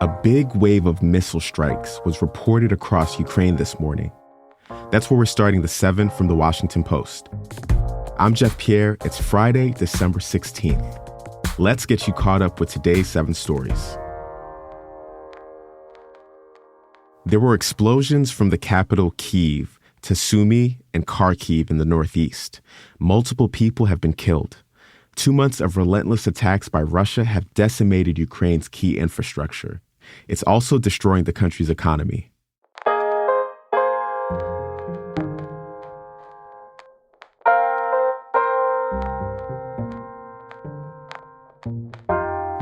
A big wave of missile strikes was reported across Ukraine this morning. That's where we're starting the 7 from the Washington Post. I'm Jeff Pierre. It's Friday, December 16th. Let's get you caught up with today's 7 stories. There were explosions from the capital Kyiv to Sumy and Kharkiv in the northeast. Multiple people have been killed. 2 months of relentless attacks by Russia have decimated Ukraine's key infrastructure. It's also destroying the country's economy.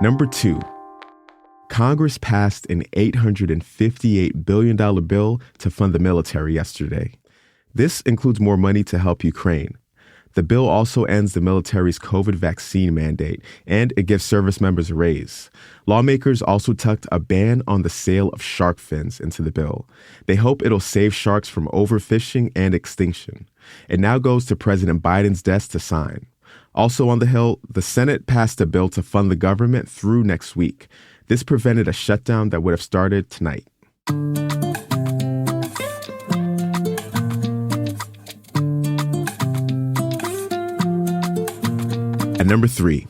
Number 2. Congress passed an $858 billion bill to fund the military yesterday. This includes more money to help Ukraine. The bill also ends the military's COVID vaccine mandate, and it gives service members a raise. Lawmakers also tucked a ban on the sale of shark fins into the bill. They hope it'll save sharks from overfishing and extinction. It now goes to President Biden's desk to sign. Also on the Hill, the Senate passed a bill to fund the government through next week. This prevented a shutdown that would have started tonight. At number 3,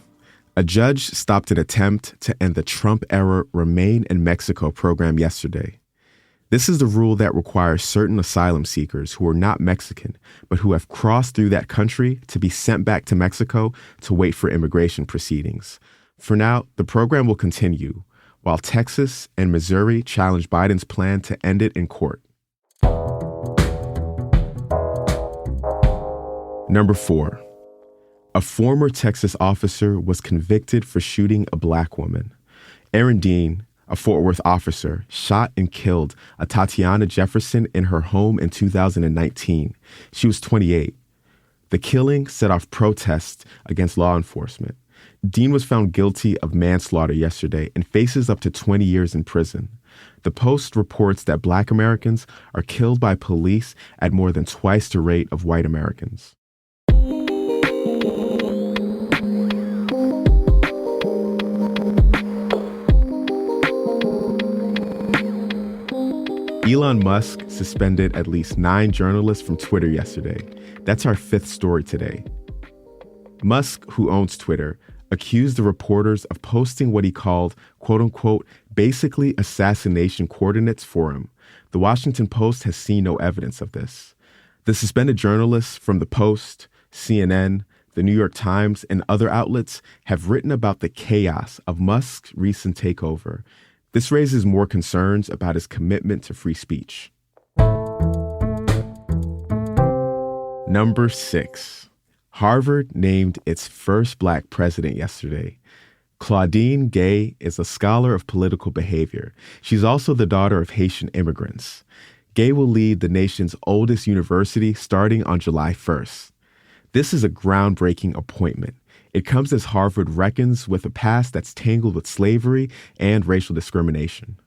a judge stopped an attempt to end the Trump-era Remain in Mexico program yesterday. This is the rule that requires certain asylum seekers who are not Mexican, but who have crossed through that country to be sent back to Mexico to wait for immigration proceedings. For now, the program will continue, while Texas and Missouri challenge Biden's plan to end it in court. Number 4. A former Texas officer was convicted for shooting a black woman. Aaron Dean, a Fort Worth officer, shot and killed a Tatiana Jefferson in her home in 2019. She was 28. The killing set off protests against law enforcement. Dean was found guilty of manslaughter yesterday and faces up to 20 years in prison. The Post reports that Black Americans are killed by police at more than twice the rate of white Americans. Elon Musk suspended at least 9 journalists from Twitter yesterday. That's our 5th story today. Musk, who owns Twitter, accused the reporters of posting what he called, quote-unquote, basically assassination coordinates for him. The Washington Post has seen no evidence of this. The suspended journalists from the Post, CNN, the New York Times, and other outlets have written about the chaos of Musk's recent takeover. This raises more concerns about his commitment to free speech. Number 6. Harvard named its first Black president yesterday. Claudine Gay is a scholar of political behavior. She's also the daughter of Haitian immigrants. Gay will lead the nation's oldest university starting on July 1st. This is a groundbreaking appointment. It comes as Harvard reckons with a past that's tangled with slavery and racial discrimination.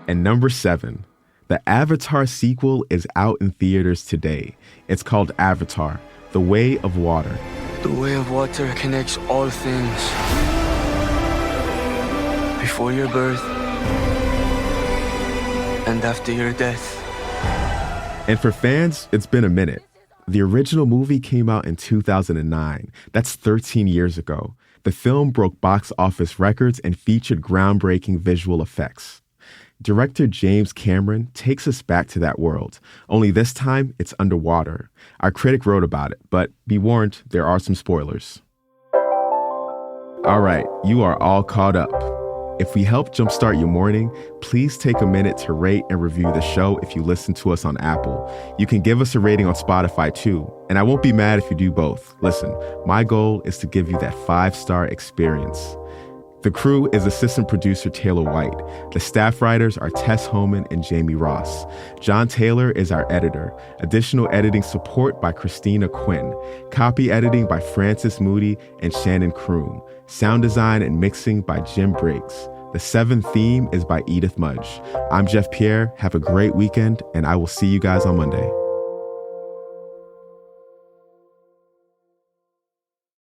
And number 7, the Avatar sequel is out in theaters today. It's called Avatar: The Way of Water. The way of water connects all things. Before your birth and after your death. And for fans, it's been a minute. The original movie came out in 2009. That's 13 years ago. The film broke box office records and featured groundbreaking visual effects. Director James Cameron takes us back to that world, only this time it's underwater. Our critic wrote about it, but be warned, there are some spoilers. All right, you are all caught up. If we help jumpstart your morning, please take a minute to rate and review the show if you listen to us on Apple. You can give us a rating on Spotify too, and I won't be mad if you do both. Listen, my goal is to give you that 5-star experience. The crew is assistant producer Taylor White. The staff writers are Tess Homan and Jamie Ross. John Taylor is our editor. Additional editing support by Christina Quinn. Copy editing by Francis Moody and Shannon Kroon. Sound design and mixing by Jim Briggs. The 7th theme is by Edith Mudge. I'm Jeff Pierre. Have a great weekend, and I will see you guys on Monday.